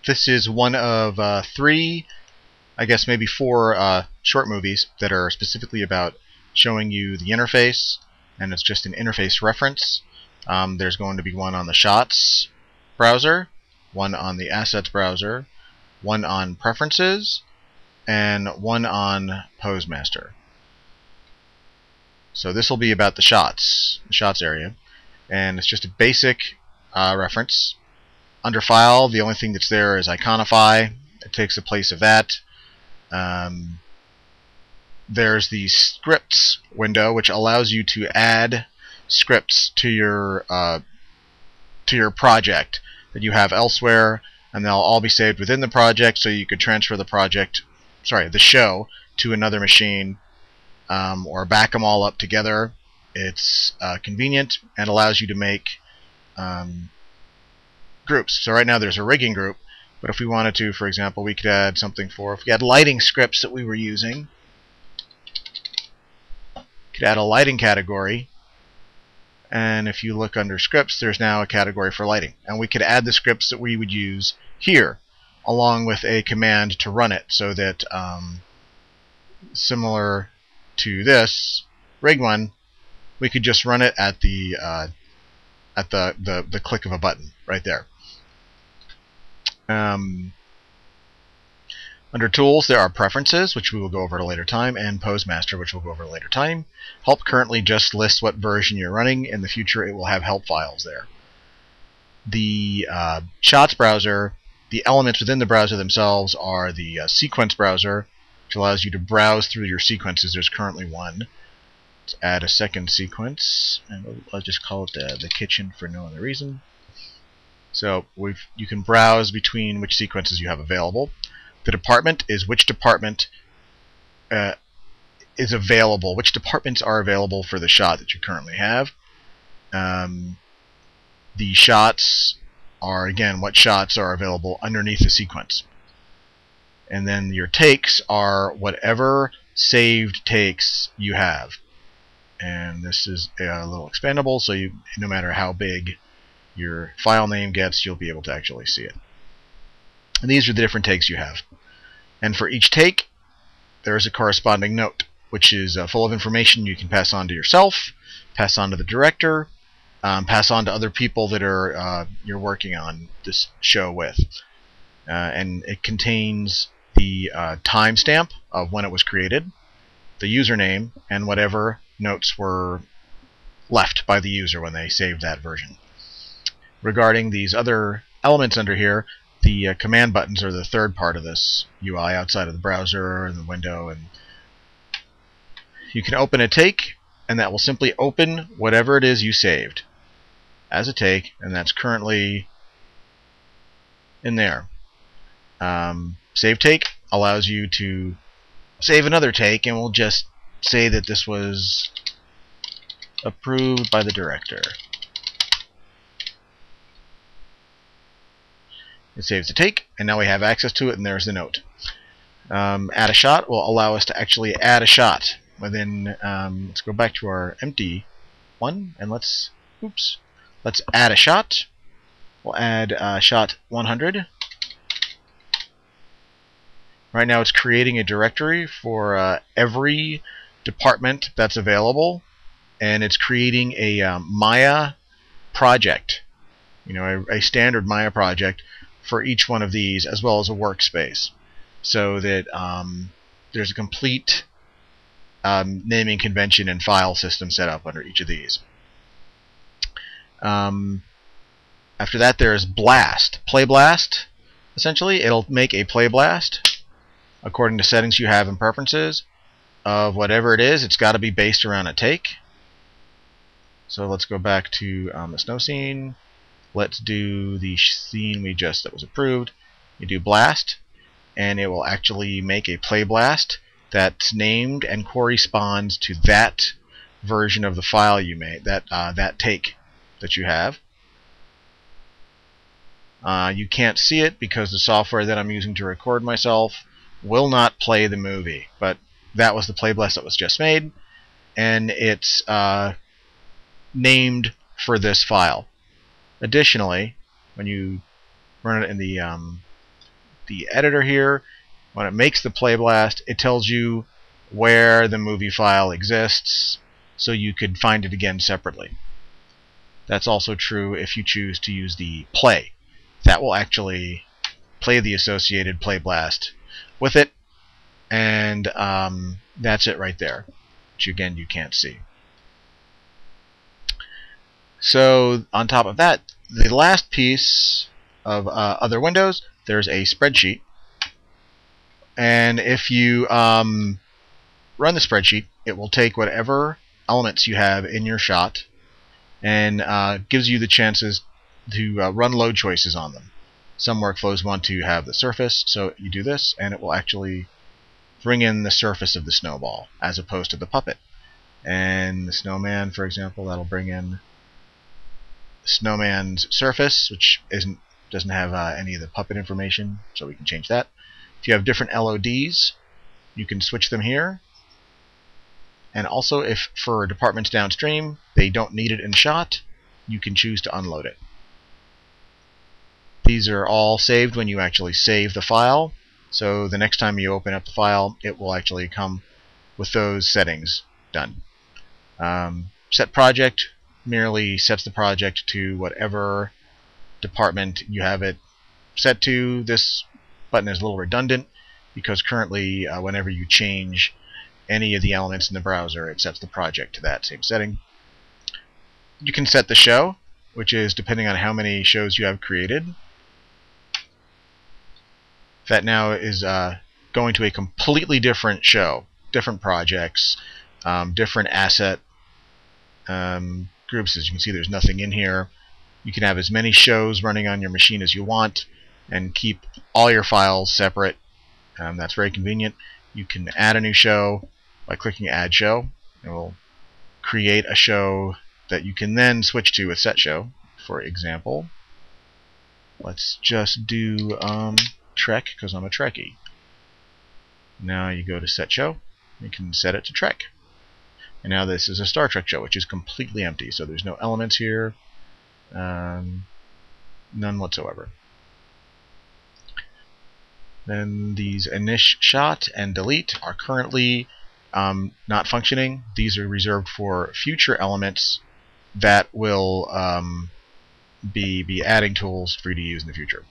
This is one of three, I guess maybe four short movies that are specifically about showing you the interface, and it's just an interface reference. There's going to be one on the Shots browser, one on the Assets browser, one on Preferences, and one on PoseMaster. So this will be about the shots area, and it's just a basic reference. Under File, the only thing that's there is Iconify. It takes the place of that. There's the Scripts window, which allows you to add scripts to your project that you have elsewhere, and they'll all be saved within the project, so you could transfer the show to another machine, or back them all up together. It's convenient and allows you to make groups. So right now there's a rigging group, but if we wanted to, for example, we could add something if we had lighting scripts that we were using, could add a lighting category, and if you look under scripts, there's now a category for lighting, and we could add the scripts that we would use here along with a command to run it, so that similar to this rig one, we could just run it at the click of a button right there. Under Tools, there are Preferences, which we will go over at a later time, and PoseMaster, which we'll go over at a later time. Help currently just lists what version you're running. In the future, it will have help files there. The Shots browser, the elements within the browser themselves are the Sequence browser, which allows you to browse through your sequences. There's currently one. Let's add a second sequence, and I'll just call it the kitchen for no other reason. So you can browse between which sequences you have available. The department is which department is available, which departments are available for the shot that you currently have. The shots are, again, what shots are available underneath the sequence. And then your takes are whatever saved takes you have. And this is a little expandable, so no matter how big your file name gets, you'll be able to actually see it. And these are the different takes you have. And for each take, there is a corresponding note, which is full of information you can pass on to yourself, pass on to the director, pass on to other people that are you're working on this show with. And it contains the timestamp of when it was created, the username, and whatever notes were left by the user when they saved that version. Regarding these other elements under here, the command buttons are the third part of this UI outside of the browser and the window. And you can open a take, and that will simply open whatever it is you saved as a take, and that's currently in there. Save take allows you to save another take, and we'll just say that this was approved by the director. It saves the take, and now we have access to it, and there's the note. Add a shot will allow us to actually add a shot within. Let's go back to our empty one, and let's add a shot. We'll add shot 100. Right now, it's creating a directory for every department that's available, and it's creating a Maya project. A standard Maya project for each one of these, as well as a workspace, so that there's a complete naming convention and file system set up under each of these. After that, there's Blast. Play Blast, essentially, it'll make a Play Blast according to settings you have in Preferences of whatever it is. It's got to be based around a take. So let's go back to the snow scene. Let's do the scene that was approved. You do Blast, and it will actually make a Play Blast that's named and corresponds to that version of the file you made, that take that you have. You can't see it because the software that I'm using to record myself will not play the movie, but that was the Play Blast that was just made, and it's named for this file. Additionally, when you run it in the the editor here, when it makes the play blast, it tells you where the movie file exists, so you could find it again separately. That's also true if you choose to use the play. That will actually play the associated play blast with it, and that's it right there, which again you can't see. So on top of that, the last piece of other windows, there's a spreadsheet, and if you run the spreadsheet, it will take whatever elements you have in your shot and gives you the chances to run load choices on them. Some workflows want to have the surface, so you do this, and it will actually bring in the surface of the snowball as opposed to the puppet. And the snowman, for example, that'll bring in the snowman's surface, which doesn't have any of the puppet information, so we can change that. If you have different LODs, you can switch them here. And also, if for departments downstream they don't need it in shot, you can choose to unload it. These are all saved when you actually save the file, so the next time you open up the file, it will actually come with those settings done. Set project merely sets the project to whatever department you have it set to. This button is a little redundant because currently whenever you change any of the elements in the browser, it sets the project to that same setting. You can set the show, which is depending on how many shows you have created. That now is going to a completely different show, different projects, different asset groups. As you can see, there's nothing in here. You can have as many shows running on your machine as you want and keep all your files separate. That's very convenient. You can add a new show by clicking Add Show. It will create a show that you can then switch to with Set Show. For example, let's just do Trek, because I'm a Trekkie. Now you go to Set Show. You can set it to Trek. And now this is a Star Trek show, which is completely empty. So there's no elements here. None whatsoever. Then these init shot and delete are currently not functioning. These are reserved for future elements that will be adding tools for you to use in the future.